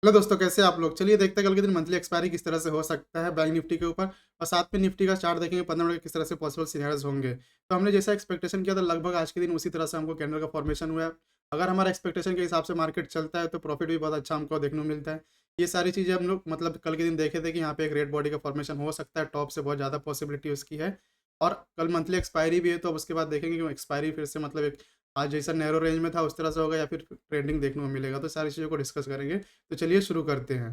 Hello दोस्तों, कैसे हैं आप लोग? चलिए देखते हैं कल के दिन मंथली एक्सपायरी किस तरह से हो सकता है बैंक निफ्टी के ऊपर और साथ में निफ्टी का चार्ट देखेंगे 15 मिनट किस तरह से पॉसिबल सिनेरियोज होंगे। तो हमने जैसा एक्सपेक्टेशन किया था लगभग आज के दिन उसी तरह से हमको कैंडल का फॉर्मेशन हुआ है। अगर हमारा एक्सपेक्टेशन के हिसाब से मार्केट चलता है तो प्रॉफिट भी बहुत अच्छा हमको देखने को मिलता है। ये सारी चीज़ें हम लोग मतलब कल के दिन देखे थे कि यहाँ पे एक रेड बॉडी का फॉर्मेशन हो सकता है, टॉप से बहुत ज़्यादा पॉसिबिलिटी उसकी है। और कल मंथली एक्सपायरी भी है तो अब उसके बाद देखेंगे कि एक्सपायरी फिर से मतलब एक आज जैसा नैरो रेंज में था उस तरह से होगा या फिर ट्रेंडिंग देखने को मिलेगा। तो सारी चीज़ों को डिस्कस करेंगे। तो चलिए शुरू करते हैं।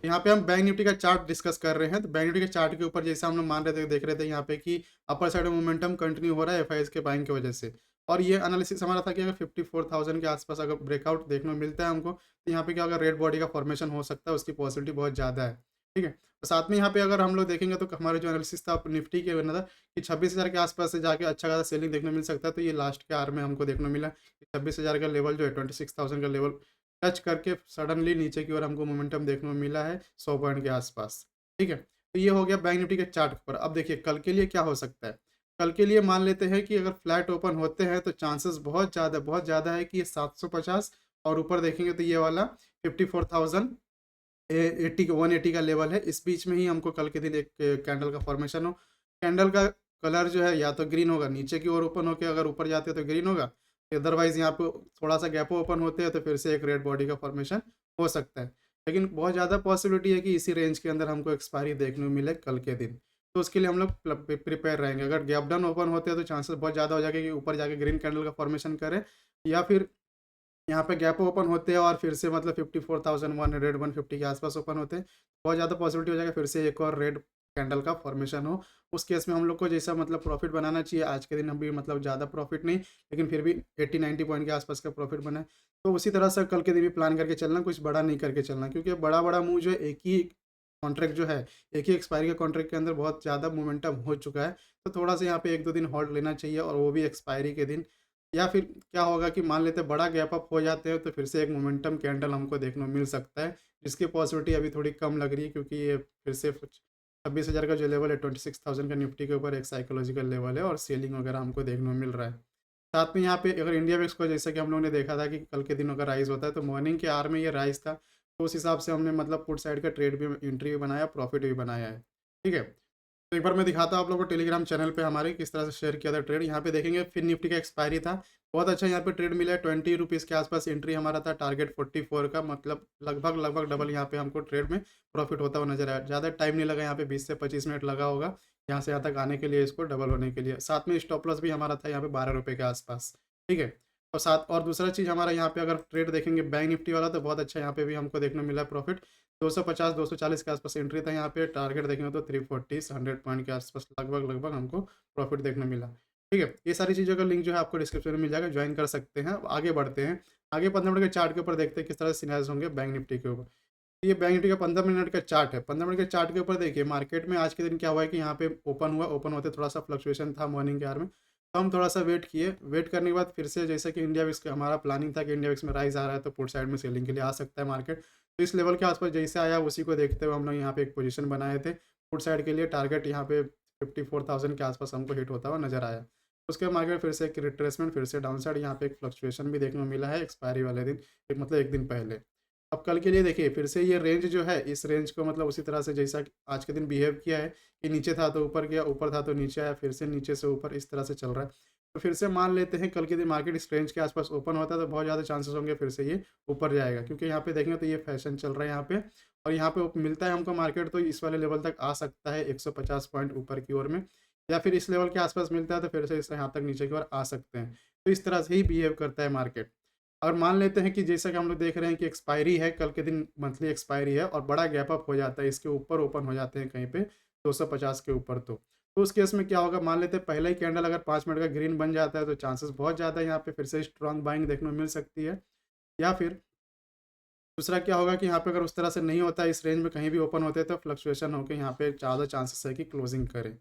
यहाँ पे हम बैंक निफ्टी का चार्ट डिस्कस कर रहे हैं। तो बैंक निफ्टी के चार्ट के ऊपर जैसा हम लोग मान रहे थे देख रहे थे यहाँ पे कि अपर साइड में मोमेंटम कंटिन्यू हो रहा है एफआईएस के बाइंग की वजह से। और ये एनालिसिस हमारा था कि अगर 54,000 के आसपास अगर ब्रेकआउट देखने को मिलता है हमको, तो यहाँ पे क्या होगा, रेड बॉडी का फॉर्मेशन हो सकता है, उसकी पॉसिबिलिटी बहुत ज़्यादा है। ठीक है? और साथ में यहाँ पे अगर हम लोग देखेंगे तो हमारे जो एनालिसिस था निफ्टी के बना था कि 26,000 के आसपास से जाके अच्छा खासा सेलिंग देखने को मिल सकता है। तो ये लास्ट के आवर में हमको देखने को मिला कि 26,000 का लेवल जो है 26,000 का लेवल टच करके सडनली नीचे की ओर हमको मोमेंटम देखने को मिला है 100 पॉइंट के आसपास। ठीक है? तो ये हो गया बैंक निफ्टी के चार्ट पर। अब देखिए कल के लिए क्या हो सकता है? कल के लिए मान लेते हैं कि अगर फ्लैट ओपन होते हैं तो चांसेस बहुत ज़्यादा है कि ये 750 और ऊपर देखेंगे तो ये वाला 54,000 80 का 180 का लेवल है। इस बीच में ही हमको कल के दिन एक कैंडल का फॉर्मेशन हो। कैंडल का कलर जो है या तो ग्रीन होगा, नीचे की ओर ओपन होके अगर ऊपर जाते हैं तो ग्रीन होगा, अदरवाइज़ यहाँ पे थोड़ा-सा गैप ओपन होते हैं तो फिर से एक रेड बॉडी का फॉर्मेशन हो सकता है। लेकिन बहुत ज़्यादा पॉसिबिलिटी है कि इसी रेंज के अंदर हमको एक्सपायरी देखने को मिले कल के दिन। तो उसके लिए हम लोग प्रिपेयर रहेंगे। अगर गैप डाउन ओपन होते हैं तो चांसेस बहुत ज़्यादा हो जाएगा कि ऊपर जाके ग्रीन कैंडल का फॉर्मेशन करे या फिर यहाँ पे गैप ओपन होते हैं और फिर से मतलब 54,100 150 के आसपास ओपन होते हैं। बहुत ज़्यादा पॉसिबिलिटी हो जाएगा फिर से एक और रेड कैंडल का फॉर्मेशन हो। उस केस में हम लोग को जैसा मतलब प्रॉफ़िट बनाना चाहिए, आज के दिन अभी मतलब ज़्यादा प्रॉफ़िट नहीं, लेकिन फिर भी 80-90 पॉइंट के आसपास का प्रॉफ़िट बना है। तो उसी तरह से कल के दिन भी प्लान करके चलना, कुछ बड़ा नहीं करके चलना, क्योंकि बड़ा-बड़ा मूव जो है एक ही कॉन्ट्रैक्ट जो है, एक ही एक्सपायरी के कॉन्ट्रैक्ट के अंदर बहुत ज़्यादा मोमेंटम हो चुका है। तो थोड़ा-सा यहाँ पे 1-2 दिन होल्ड लेना चाहिए और वो भी एक्सपायरी के दिन। या फिर क्या होगा कि मान लेते हैं बड़ा गैप अप हो जाते हैं तो फिर से एक मोमेंटम कैंडल हमको देखने को मिल सकता है, जिसकी पॉसिबिलिटी अभी थोड़ी कम लग रही है, क्योंकि ये फिर से कुछ 26,000 का जो लेवल है 26,000 का निफ्टी के ऊपर एक साइकोलॉजिकल लेवल है और सेलिंग वगैरह हमको देखने को मिल रहा है। साथ में यहाँ पे अगर इंडिया विक्स को जैसा कि हम लोगों ने देखा था कि कल के दिन अगर राइज़ होता है तो मॉर्निंग के आवर में ये राइज़ था, तो उस हिसाब से हमने मतलब पुट साइड का ट्रेड भी एंट्री भी बनाया, प्रॉफिट भी बनाया है। ठीक है? तो एक बार मैं दिखाता हूँ आप लोगों को टेलीग्राम चैनल पे हमारे किस तरह से शेयर किया था ट्रेड। यहाँ पे देखेंगे फिर निफ्टी का एक्सपायरी था। बहुत अच्छा यहाँ पे ट्रेड मिला है, 20 रुपीज़ के आसपास एंट्री हमारा था, टारगेट 44 का, मतलब लगभग डबल यहाँ पे हमको ट्रेड में प्रॉफिट होता हुआ नज़र आया। ज़्यादा टाइम नहीं लगा, यहाँ पे 20 से 25 मिनट लगा होगा, यहाँ से यहाँ तक आने के लिए, इसको डबल होने के लिए। साथ में स्टॉप लॉस भी हमारा था यहाँ पे 12 रुपये के आसपास। ठीक है? और साथ और दूसरा चीज़ हमारा यहाँ पे अगर ट्रेड देखेंगे बैंक निफ्टी वाला, तो बहुत अच्छा यहाँ पे भी हमको देखने को मिला प्रॉफिट। 250 240 के आसपास एंट्री था यहाँ पे, टारगेट देखेंगे तो 340 100 पॉइंट के आसपास लगभग हमको प्रॉफिट देखने मिला। ठीक है? ये सारी चीज़ों का लिंक जो है आपको डिस्क्रिप्शन में मिल जाएगा, जॉइन कर सकते हैं। अब आगे बढ़ते हैं। आगे 15 मिनट के चार्ट के ऊपर देखते हैं किस तरह से सिनेरियोज़ होंगे बैंक निफ्टी के ऊपर। ये बैंक निफ्टी का 15 मिनट का चार्ट है। 15 मिनट के चार्ट के ऊपर देखिए मार्केट में आज के दिन क्या हुआ है कि यहाँ पे ओपन हुआ, ओपन होते थोड़ा-सा फ्लक्चुएशन था मॉर्निंग के आवर में। तो हम थोड़ा-सा वेट किए, वेट करने के बाद फिर से जैसा कि इंडिया विक्स का हमारा प्लानिंग था कि इंडिया विक्स में राइज़ आ रहा है तो पुट साइड में सेलिंग के लिए आ सकता है मार्केट। तो इस लेवल के आस-पास जैसे आया उसी को देखते हुए हम लोग यहाँ पे एक पोज़ीशन बनाए थे। पुट साइड के लिए टारगेट यहाँ पे 54,000 के आस-पास हमको हिट होता हुआ नज़र आया। उसके बाद मार्केट फिर से एक रिट्रेसमेंट, फिर से डाउन साइड, यहाँ पे एक फ्लक्चुएशन भी देखने को मिला है एक्सपायरी वाले दिन, एक मतलब 1 दिन पहले। अब कल के लिए देखिए फिर से ये रेंज जो है, इस रेंज को मतलब उसी तरह से जैसा कि आज के दिन बिहेव किया है कि नीचे था तो ऊपर गया, ऊपर था तो नीचे आया, फिर से नीचे से ऊपर, इस तरह से चल रहा है। तो फिर से मान लेते हैं कल के दिन मार्केट इस रेंज के आसपास ओपन होता है तो बहुत ज़्यादा चांसेस होंगे फिर से ये ऊपर जाएगा, क्योंकि यहाँ पे देखेंगे तो ये फैशन चल रहा है यहाँ पे, और यहाँ पे मिलता है हमको मार्केट तो इस वाले लेवल तक आ सकता है 150 पॉइंट ऊपर की ओर में, या फिर इस लेवल के आसपास मिलता है तो फिर से इस यहाँ तक नीचे की ओर आ सकते हैं। तो इस तरह से ही बिहेव करता है मार्केट। और मान लेते हैं कि जैसा कि हम लोग देख रहे हैं कि एक्सपायरी है, कल के दिन मंथली एक्सपायरी है और बड़ा गैप अप हो जाता है, इसके ऊपर ओपन हो जाते हैं कहीं पे 250 के ऊपर तो उस केस में क्या होगा, मान लेते हैं पहला ही कैंडल अगर 5 मिनट का ग्रीन बन जाता है तो चांसेस बहुत ज़्यादा है यहाँ पे फिर से स्ट्रॉन्ग बाइंग देखने को मिल सकती है। या फिर दूसरा क्या होगा कि यहाँ पे अगर उस तरह से नहीं होता है, इस रेंज में कहीं भी ओपन होते हैं तो फ्लक्चुएशन होके यहाँ पे ज़्यादा चांसेस है कि क्लोजिंग करें।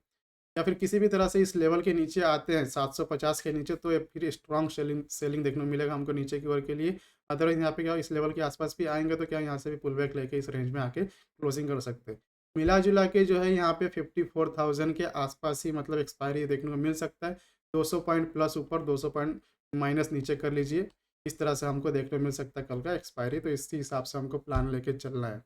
या फिर किसी भी तरह से इस लेवल के नीचे आते हैं 750 के नीचे, तो ये फिर स्ट्रॉन्ग सेलिंग सेलिंग देखने को मिलेगा हमको नीचे की ओर के लिए। अदरवाइज़ यहाँ पे क्या इस लेवल के आसपास भी आएँगे तो क्या यहाँ से भी पुल बैक लेके इस रेंज में आके क्लोजिंग कर सकते हैं। मिला-जुला के जो है यहाँ पे 54,000 के आसपास ही मतलब एक्सपायरी देखने को मिल सकता है। 200 पॉइंट प्लस ऊपर, 200 पॉइंट माइनस नीचे कर लीजिए। इस तरह से हमको देखने को मिल सकता है कल का एक्सपायरी, तो इसी हिसाब से हमको प्लान लेके चलना है।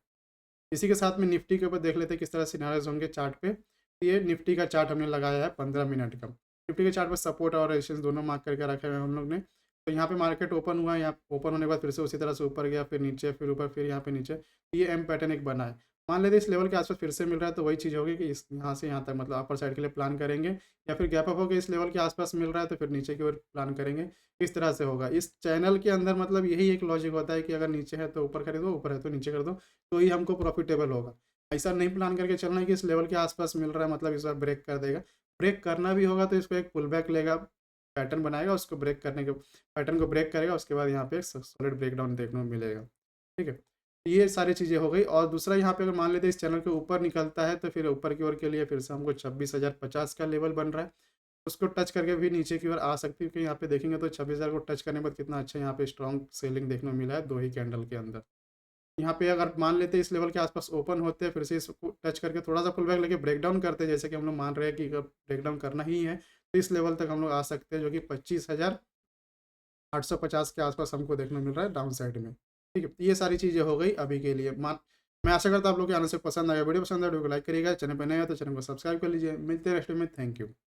इसी के साथ में निफ्टी के ऊपर देख लेते हैं किस तरह सिनारियोज़ होंगे चार्ट पे। ये निफ्टी का चार्ट हमने लगाया है 15 मिनट का। निफ्टी के चार्ट पे सपोर्ट और रेजिस्टेंस दोनों मार्क करके रखे हुए हैं हम लोग ने। तो यहाँ पे मार्केट ओपन हुआ, यहाँ ओपन होने के बाद फिर से उसी तरह से ऊपर गया, फिर नीचे, फिर ऊपर, फिर यहाँ पे नीचे। ये एम पैटर्न एक बना है। मान लेते हैं इस लेवल के आस-पास फिर से मिल रहा है, तो वही चीज़ होगी कि इस यहाँ से यहाँ तक मतलब अपर साइड के लिए प्लान करेंगे, या फिर गैप अप होके इस लेवल के आस-पास मिल रहा है तो फिर नीचे की ओर प्लान करेंगे। इस तरह से होगा। इस चैनल के अंदर मतलब यही एक लॉजिक होता है कि अगर नीचे है तो ऊपर खरीदो, ऊपर है तो नीचे कर दो, तो ही हमको प्रॉफिटेबल होगा। ऐसा नहीं प्लान करके चलना है कि इस लेवल के आस-पास मिल रहा है मतलब इस बार ब्रेक कर देगा। ब्रेक करना भी होगा तो इसको एक पुल बैक लेगा, पैटर्न बनाएगा, उसको ब्रेक करने के पैटर्न को ब्रेक करेगा, उसके बाद यहाँ पे एक सॉलिड ब्रेकडाउन देखने को मिलेगा। ठीक है? ये सारी चीज़ें हो गई, और दूसरा यहाँ पे अगर मान लेते हैं इस चैनल के ऊपर निकलता है तो फिर ऊपर की ओर के लिए फिर से हमको 26,050 का लेवल बन रहा है। उसको टच करके भी नीचे की ओर आ सकती है, क्योंकि यहाँ पे देखेंगे तो 26,000 को टच करने के बाद कितना अच्छा यहाँ पे स्ट्रॉन्ग सेलिंग देखने को मिला है 2 ही कैंडल के अंदर। यहाँ पे अगर मान लेते हैं इस लेवल के आसपास ओपन होते हैं, फिर से इसको टच करके थोड़ा-सा पुल बैक लेके ब्रेकडाउन करते हैं, जैसे कि हम लोग मान रहे हैं कि अगर ब्रेकडाउन करना ही है, तो इस लेवल तक हम लोग आ सकते हैं, जो कि 25,850 के आसपास हमको देखने को मिल रहा है डाउन साइड में। ठीक है? तो ये सारी चीज़ें हो गई अभी के लिए। मैं आशा करता हूँ आप लोग को आने से पसंद आएगा। वीडियो पसंद आए वीडियो को लाइक करिएगा, चैनल पे नए हैं तो चैनल को सब्सक्राइब कर लीजिए। मिलते हैं नेक्स्ट वीडियो में। Thank you.